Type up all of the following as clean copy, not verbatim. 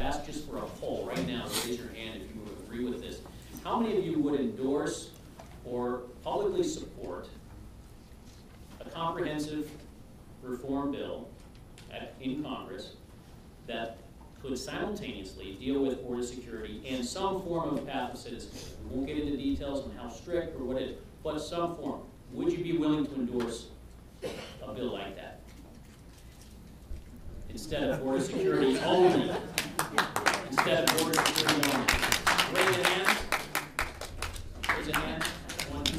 ask just for a poll right now, raise your hand if you would agree with this. How many of you would endorse or publicly support a comprehensive reform bill in Congress that could simultaneously deal with border security and some form of path of citizenship? We won't get into details on how strict or what it is, but some form. Would you be willing to endorse a bill like that? Instead of border security only. Instead of border security only. Raise your hand. Raise your hand. 1, 2.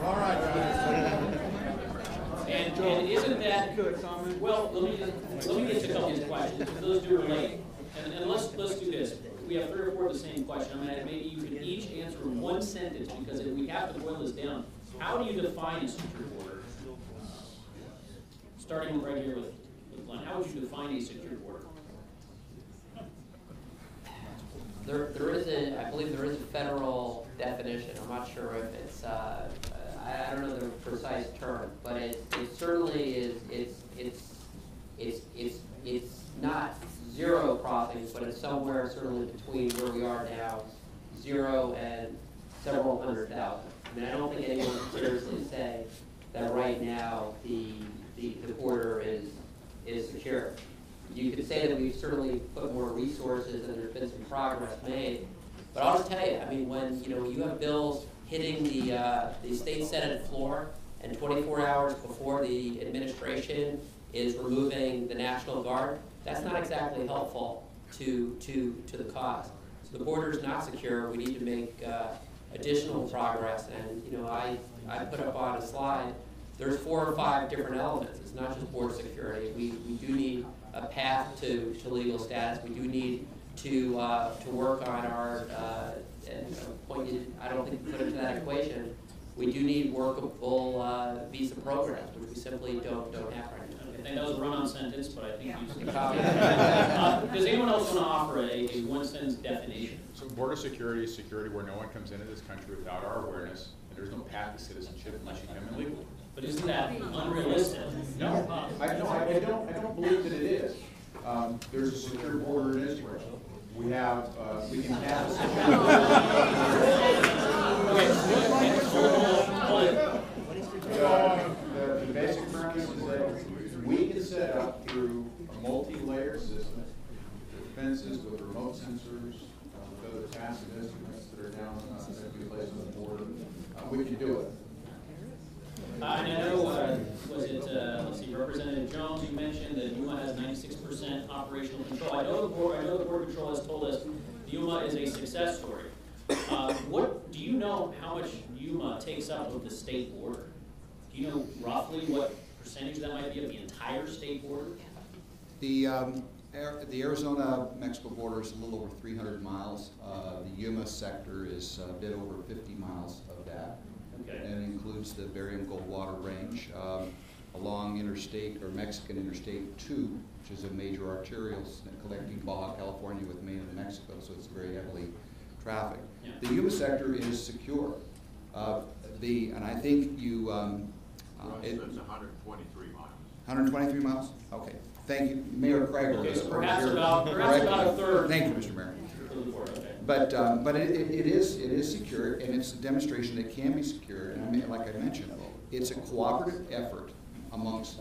All right, and isn't that well? Let me get to a couple of these questions because those do relate. And let's do this. We have 3 or 4 of the same question. I mean, maybe you could each answer in 1 sentence because if we have to boil this down, how do you define a secure border? Starting right here with Glenn, how would you define a secure border? There is I believe there is a federal definition. I'm not sure if it's, I don't know the precise term, but it certainly is, it's not 0 crossings, but it's somewhere certainly between where we are now, 0 and several 100,000. I mean, I don't think anyone can seriously say that right now the border is secure. You could say that we've certainly put more resources and there's been some progress made, but I'll just tell you, I mean, when you have bills hitting the state Senate floor and 24 hours before the administration is removing the National Guard, that's not exactly helpful to the cause. So the border is not secure. We need to make additional progress, and I put up on a slide. There's 4 or 5 different elements. It's not just border security. We do need a path to legal status. We do need to work on our I don't think we put into that equation. We do need workable visa programs, which we simply don't have right now. I think that was a run-on sentence, but I think you does anyone else want to offer a 1-sentence definition? So border security is security where no one comes into this country without our awareness, and there's no path to citizenship unless you come in legally. But isn't that unrealistic? No, I don't believe that it is. There's a secure border in Israel. We have, we can have the basic premise is that we can set up through a multi-layered system, with fences, with remote sensors, with other passive instruments that are down that we place on the border. We can do it. I know, was it, let's see, Representative Jones, you mentioned that Yuma has 96% operational control. I know the Border Patrol has told us Yuma is a success story. What do you know how much Yuma takes up of the state border? Do you know roughly what percentage that might be of the entire state border? The Arizona-Mexico border is a little over 300 miles. The Yuma sector is a bit over 50 miles of that. Okay. And it includes the Barium-Goldwater Range along Interstate or Mexican Interstate 2, which is a major arterial connecting Baja California with Maine and Mexico, so it's very heavily trafficked. Yeah. The Yuma sector is secure. And I think you... it's 123 miles. 123 miles? Okay. Thank you. Mayor Craig. Okay, so perhaps about a third. Thank you, Mr. Mayor. But it is secure, and it's a demonstration that it can be secure. And I mean, like I mentioned, it's a cooperative effort amongst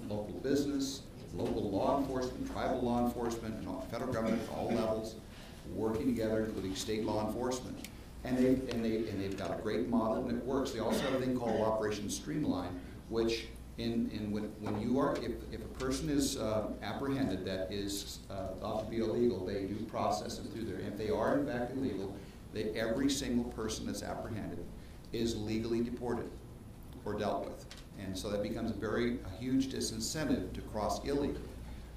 local business, local law enforcement, tribal law enforcement, and federal government at all levels, working together, including state law enforcement. And they've got a great model, and it works. They also have a thing called Operation Streamline, which when you are, if a person is apprehended that is thought to be illegal, they do process them through there. And if they are in fact illegal, every single person that's apprehended is legally deported or dealt with. And so that becomes a huge disincentive to cross illegally.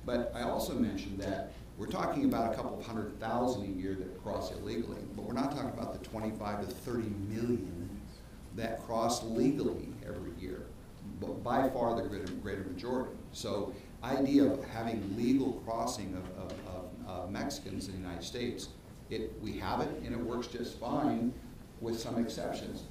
But I also mentioned that we're talking about a couple of 100,000 a year that cross illegally, but we're not talking about the 25 to 30 million that cross legally every year. But by far the greater majority. So idea of having legal crossing of Mexicans in the United States, we have it and it works just fine with some exceptions.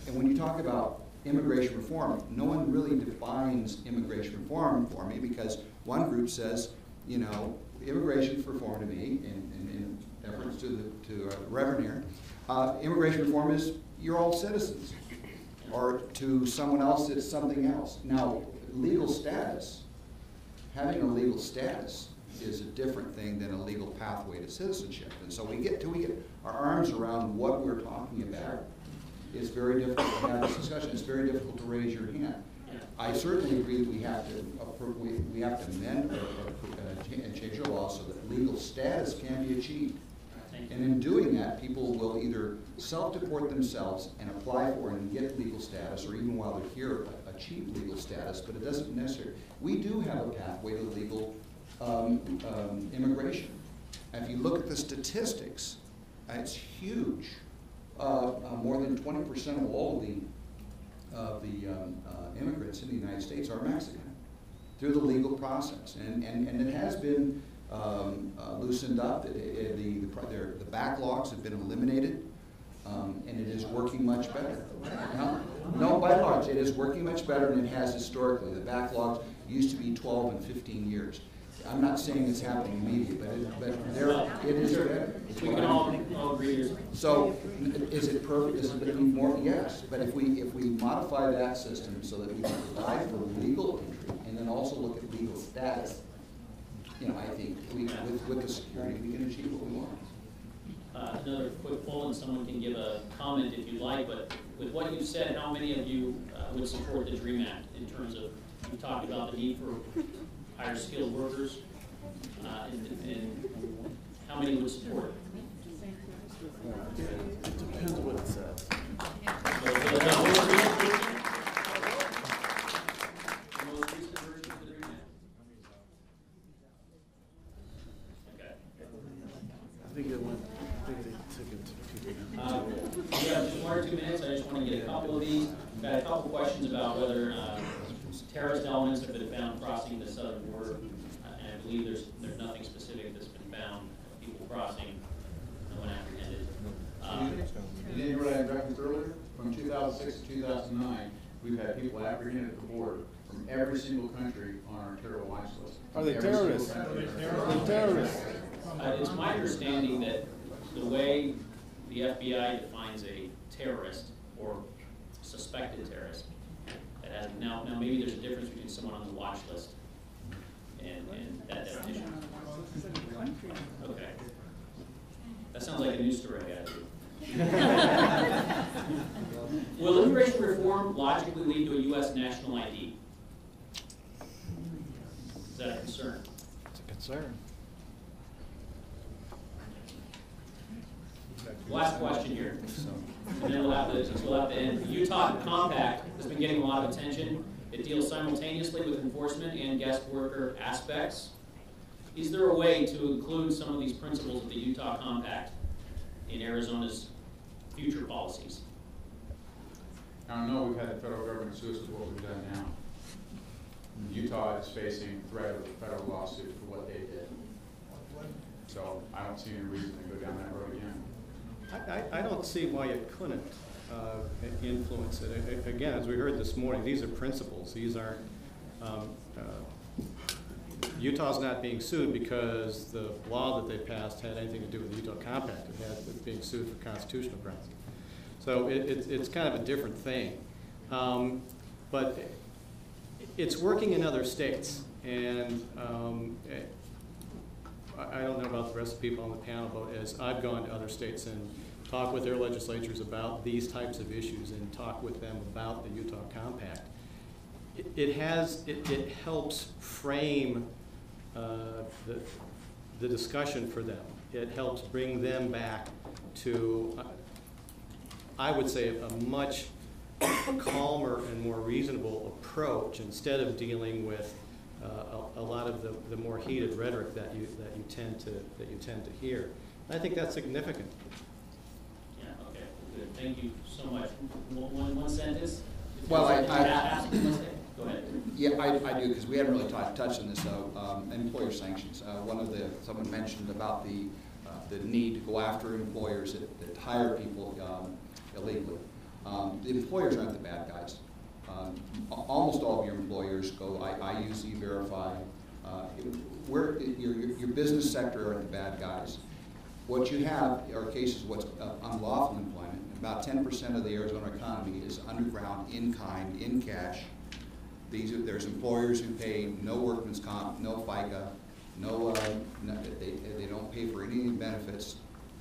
And when you talk about immigration reform. No one really defines immigration reform for me, because one group says, you know, immigration reform to me, in reference to the Reverend here, immigration reform is you're all citizens. Or to someone else, it's something else. Now, legal status, having a legal status is a different thing than a legal pathway to citizenship. And so we get our arms around what we're talking about. It's very difficult to have this discussion. It's very difficult to raise your hand. I certainly agree that we have to amend and change our law so that legal status can be achieved. And in doing that, people will either self-deport themselves and apply for and get legal status, or even while they're here, achieve legal status, but it doesn't necessarily. We do have a pathway to legal immigration. And if you look at the statistics, it's huge. More than 20% of all of the immigrants in the United States are Mexican through the legal process, and it has been loosened up. The backlogs have been eliminated, and it is working much better. No, by and large, it is working much better than it has historically. The backlogs used to be 12 and 15 years. I'm not saying it's happening immediately, but it is better. We can all agree. So, is it perfect? Is it more? Yes. But if we modify that system so that we can provide for legal entry and then also look at legal status, you know, I think with the security we can achieve what we want. Another quick poll, and someone can give a comment if you'd like. But with what you said, how many of you would support the DREAM Act in terms of, you talked about the need for higher skilled workers, and how many would support it? It depends what it says. The most recent version of the DREAM Act? Okay. I think they took it to people. We have just 1 or 2 minutes. I just want to get a couple of these. We've got a couple questions about whether terrorist elements have been found crossing the southern border, and I believe there's nothing specific that's been found of people crossing, no one apprehended. You didn't hear what I referenced earlier? From 2006 to 2009, we've had people apprehended at the border from every single country on our terror watch list. Are they terrorists? Are they terrorists? It's my understanding that the way the FBI defines a terrorist or suspected terrorist, now maybe there's a difference between someone on the watch list and that definition. Okay. That sounds like a news story I got. Will immigration reform logically lead to a U.S. national ID? Is that a concern? It's a concern. Last question here, and then we'll have to end. The Utah Compact has been getting a lot of attention. It deals simultaneously with enforcement and guest worker aspects. Is there a way to include some of these principles of the Utah Compact in Arizona's future policies? I don't know, we've had the federal government sue us for what we've done now. Utah is facing threat of a federal lawsuit for what they did. So I don't see any reason to go down that road again. I don't see why it couldn't influence it. Again, as we heard this morning, these are principles. These aren't, Utah's not being sued because the law that they passed had anything to do with the Utah Compact. It had being sued for constitutional grounds. So it's kind of a different thing. But it's working in other states. And I don't know about the rest of the people on the panel, but as I've gone to other states and talked with their legislatures about these types of issues and talked with them about the Utah Compact, it helps frame the discussion for them. It helps bring them back to, I would say, a much calmer and more reasonable approach instead of dealing with a lot of the more heated rhetoric that you tend to hear. I think that's significant. Yeah. Okay. Good. Thank you so much. One sentence. Well, Go ahead. Yeah, I do, because we haven't really touched on this. Employer sanctions. Someone mentioned about the need to go after employers that hire people illegally. The employers aren't the bad guys. almost all of your employers go, I use E-Verify. Your business sector are the bad guys. What you have are cases of what's unlawful employment. About 10% of the Arizona economy is underground, in kind, in cash. There's employers who pay no workman's comp, no FICA, they don't pay for any benefits.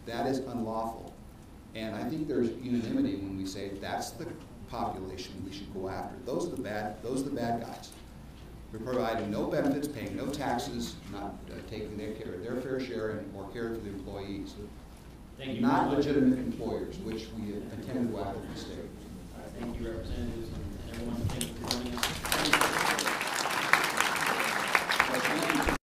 That is unlawful. And I think there's unanimity when we say that's the population we should go after. Those are the bad guys. We're providing no benefits, paying no taxes, not taking their fair share or care for the employees. Thank you. Not legitimate employers, which we intend to go after in the state. Thank you, representatives, and everyone. Thank you for joining us.